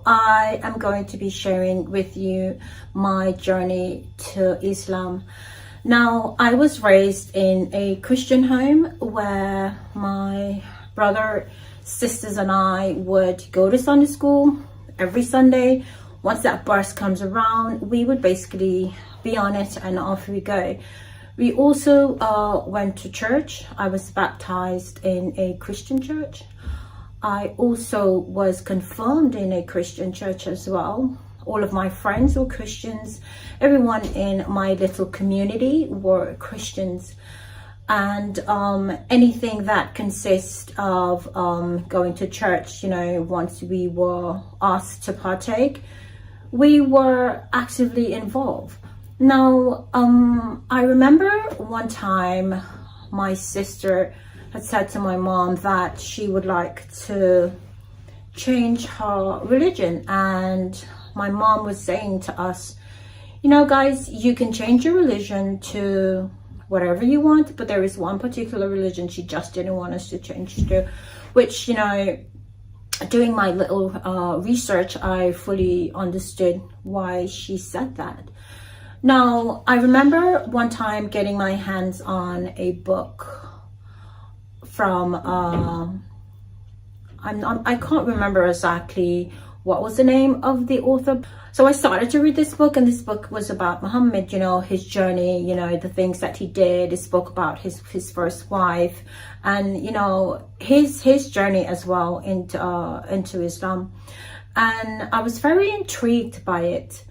I am going to be sharing with you my journey to Islam. Now, I was raised in a Christian home where my brother, sisters and I would go to Sunday school every Sunday. Once that bus comes around, we would basically be on it and off we go. We also went to church. I was baptized in a Christian church. I also was confirmed in a Christian church as well. All of my friends were Christians. Everyone in my little community were Christians. And anything that consists of going to church, you know, once we were asked to partake, we were actively involved. Now, I remember one time my sister had said to my mom that she would like to change her religion, and my mom was saying to us, you know, guys, you can change your religion to whatever you want, but there is one particular religion she just didn't want us to change to, which, you know, doing my little research, I fully understood why she said that. Now, I remember one time getting my hands on a book from, I can't remember exactly what was the name of the author. So I started to read this book, and this book was about Muhammad, you know, his journey, you know, the things that he did. It spoke about his first wife and, you know, his journey as well into Islam. And I was very intrigued by it.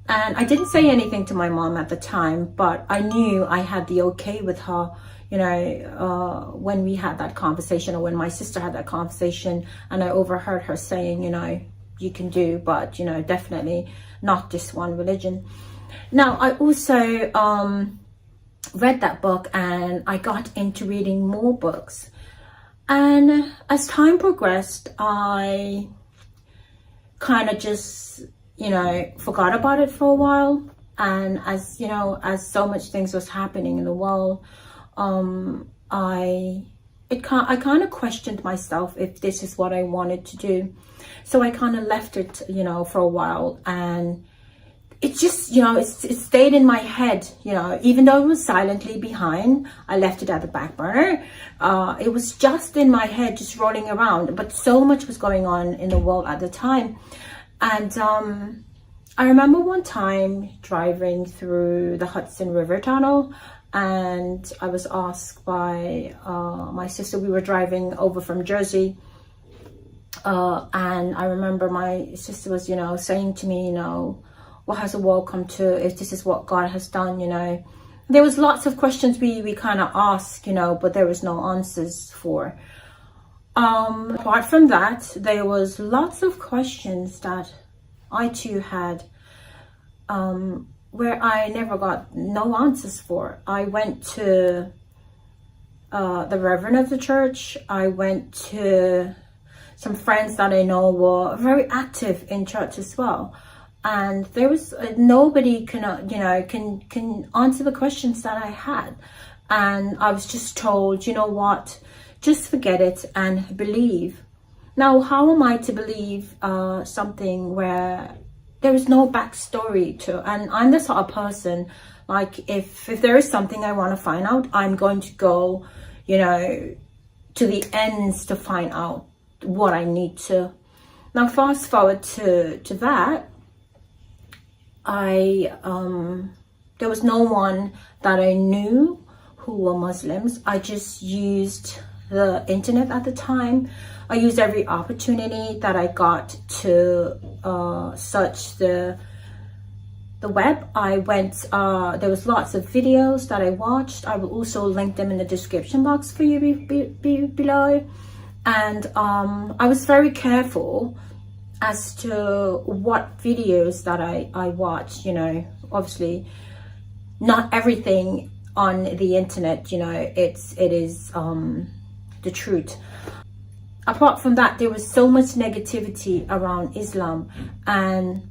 And I didn't say anything to my mom at the time, but I knew I had the okay with her, you know, when we had that conversation, or when my sister had that conversation, and I overheard her saying, you know, you can do, but, you know, definitely not this one religion. Now, I also read that book, and I got into reading more books. And as time progressed, I kind of just, you know, forgot about it for a while. And as, you know, as so much things was happening in the world, I kind of questioned myself if this is what I wanted to do. So I kind of left it, you know, for a while, and it just, you know, it stayed in my head, you know, even though it was silently behind, I left it at the back burner. It was just in my head, just rolling around, but so much was going on in the world at the time. And I remember one time driving through the Hudson River Tunnel, and I was asked by my sister. We were driving over from Jersey, and I remember my sister was, you know, saying to me, you know, what has the world come to if this is what God has done, you know? There was lots of questions we kind of asked, you know, but there was no answers for. Apart from that, there was lots of questions that I too had, where I never got no answers for. I went to the reverend of the church. I went to some friends that I know were very active in church as well, and there was nobody can, you know, can answer the questions that I had. And I was just told, you know what, just forget it and believe. Now, how am I to believe something where there is no backstory to? And I'm the sort of person, like, if there is something I want to find out, I'm going to go, you know, to the ends to find out what I need to. Now, fast forward to that, there was no one that I knew who were Muslims. I just used the internet at the time. I used every opportunity that I got to search the web. I went, there was lots of videos that I watched. I will also link them in the description box for you below. And I was very careful as to what videos that I watched. You know, obviously not everything on the internet, you know, it is the truth. Apart from that, there was so much negativity around Islam, and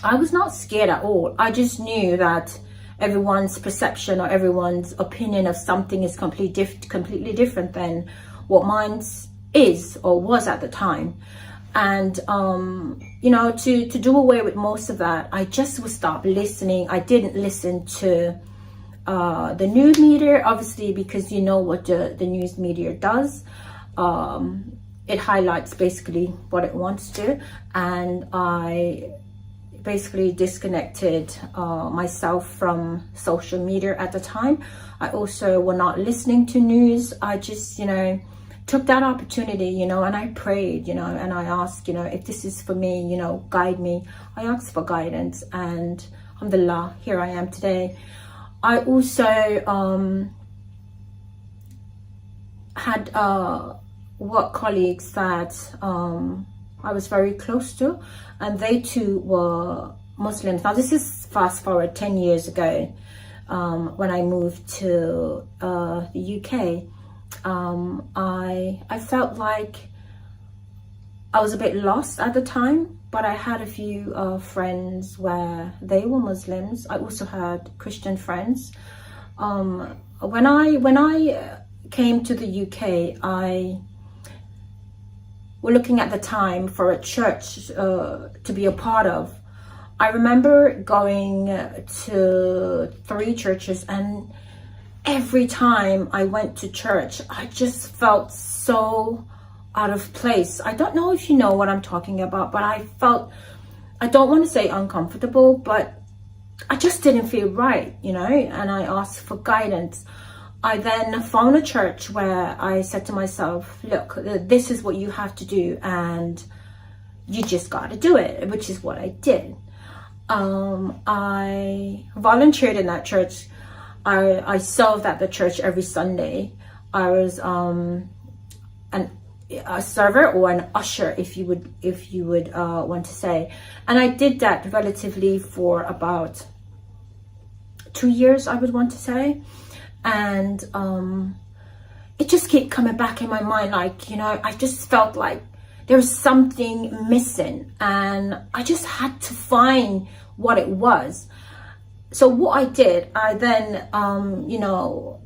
I was not scared at all. I just knew that everyone's perception or everyone's opinion of something is completely different than what mine is or was at the time. And you know, to do away with most of that, I just would stop listening. I didn't listen to the news media, obviously, because you know what the news media does. It highlights basically what it wants to, and I basically disconnected myself from social media at the time. I also was not listening to news. I just, you know, took that opportunity, you know, and I prayed, you know, and I asked, you know, if this is for me, you know, guide me. I asked for guidance, and alhamdulillah, here I am today. I also had work colleagues that I was very close to, and they too were Muslims. Now this is fast forward 10 years ago, when I moved to the UK. I felt like I was a bit lost at the time, but I had a few friends where they were Muslims. I also had Christian friends. When I came to the UK, I was looking at the time for a church to be a part of. I remember going to 3 churches, and every time I went to church, I just felt so out of place. I don't know if you know what I'm talking about, but I felt, I don't want to say uncomfortable, but I just didn't feel right, you know, and I asked for guidance. I then found a church where I said to myself, look, this is what you have to do, and you just got to do it, which is what I did. I volunteered in that church. I served at the church every Sunday. I was a server or an usher, if you would want to say, and I did that relatively for about 2 years, I would want to say. And it just kept coming back in my mind, like, you know, I just felt like there was something missing, and I just had to find what it was. So what I did, I then, you know,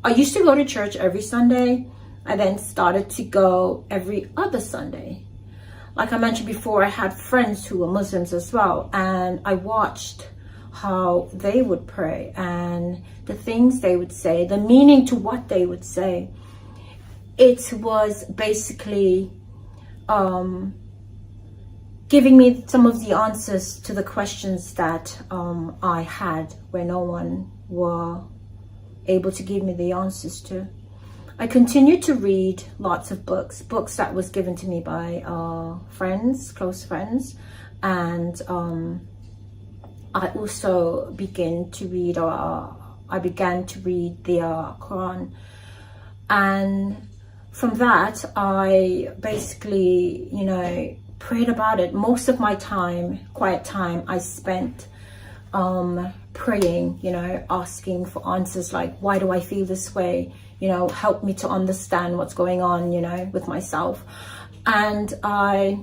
I used to go to church every Sunday. I then started to go every other Sunday. Like I mentioned before, I had friends who were Muslims as well, and I watched how they would pray and the things they would say, the meaning to what they would say. It was basically giving me some of the answers to the questions that I had, where no one were able to give me the answers to. I continued to read lots of books that was given to me by friends, close friends, and I also began to read the Quran, and from that I basically, you know, prayed about it. Most of my time, quiet time, I spent praying, you know, asking for answers, like, why do I feel this way? You know, help me to understand what's going on, you know, with myself. And I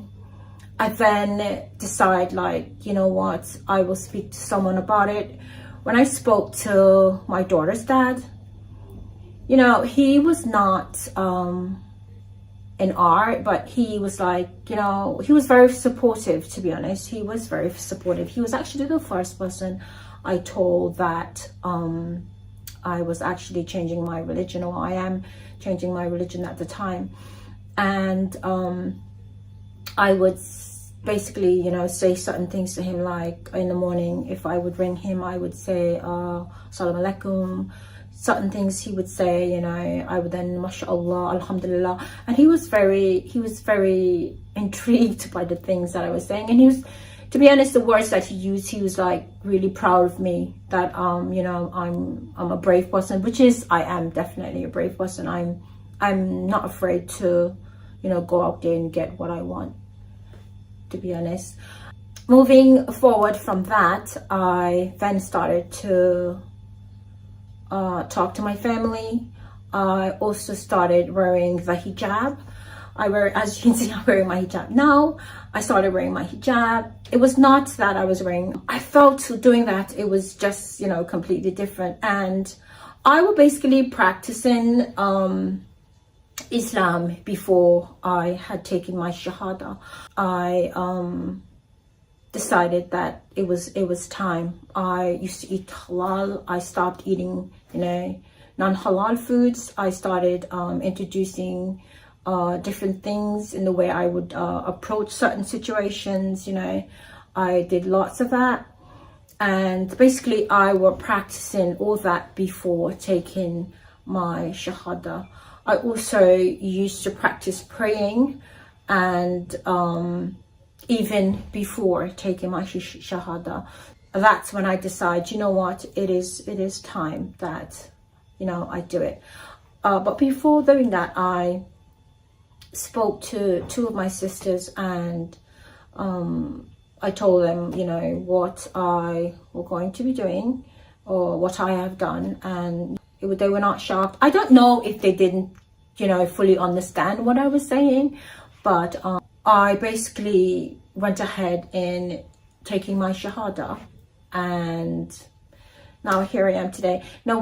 then decide, like, you know what, I will speak to someone about it. When I spoke to my daughter's dad, you know, he was not in art, but he was like, you know, he was very supportive, to be honest. He was very supportive. He was actually the first person I told that I was actually changing my religion, or I am changing my religion at the time. And I would basically, you know, say certain things to him, like in the morning, if I would ring him, I would say Assalamu alaikum. Certain things he would say, you know, I would then mashallah, alhamdulillah. And he was very intrigued by the things that I was saying. And he was, to be honest, the words that he used, he was like really proud of me, that you know, I'm a brave person, which is, I am definitely a brave person. I'm not afraid to, you know, go out there and get what I want, to be honest. Moving forward from that, I then started to talk to my family. I also started wearing the hijab. As you can see, I'm wearing my hijab now. I started wearing my hijab. It was not that I felt doing that, it was just, you know, completely different. And I was basically practicing Islam before I had taken my Shahada. I decided that it was time. I used to eat halal. I stopped eating, non-halal foods. I started introducing different things in the way I would approach certain situations. I did lots of that, and basically I was practicing all that before taking my Shahada. I also used to practice praying, and even before taking my Shahada. That's when I decide, what, it is time that I do it. But before doing that, I spoke to two of my sisters, and I told them what I was going to be doing, or what I have done, and they were not shocked. I don't know if they didn't fully understand what I was saying, but I basically went ahead in taking my Shahada, and now here I am today. Now